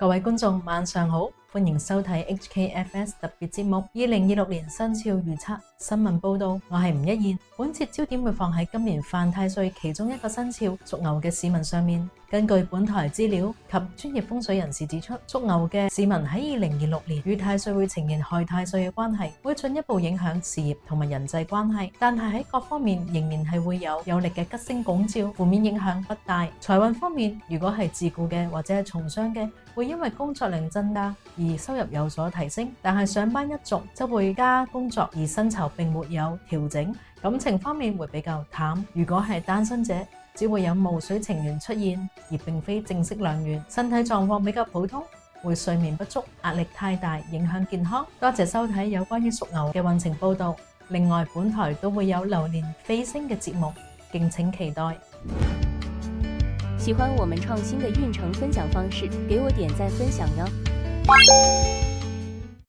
各位觀眾晚上好，歡迎收睇 HKFS 特別節目2026年生肖預測新聞報道。我係吳一燕，本節焦點會放喺今年犯太歲其中一個生肖屬牛嘅市民上面。根據本台資料及專業風水人士指出，屬牛嘅市民喺2026年與太歲會呈現害太歲嘅關係，會進一步影響事業同埋人際關係，但係喺各方面仍然係會有力嘅吉星拱照，負面影響不大。財運方面，如果係自雇嘅或者係從商嘅，會因為工作量增加而收入有所提升，但係上班一族則會加工作而薪酬並沒有調整。感情方面會比較淡，如果係單身者，只會有霧水情緣出現，而並非正式良緣。身體狀況比較普通，會睡眠不足，壓力太大，影響健康。多謝收睇有關於屬牛嘅運程報道。另外，本台都會有流年飛星嘅節目，敬請期待。喜歡我們創新的運程分享方式，給我點讚分享喲。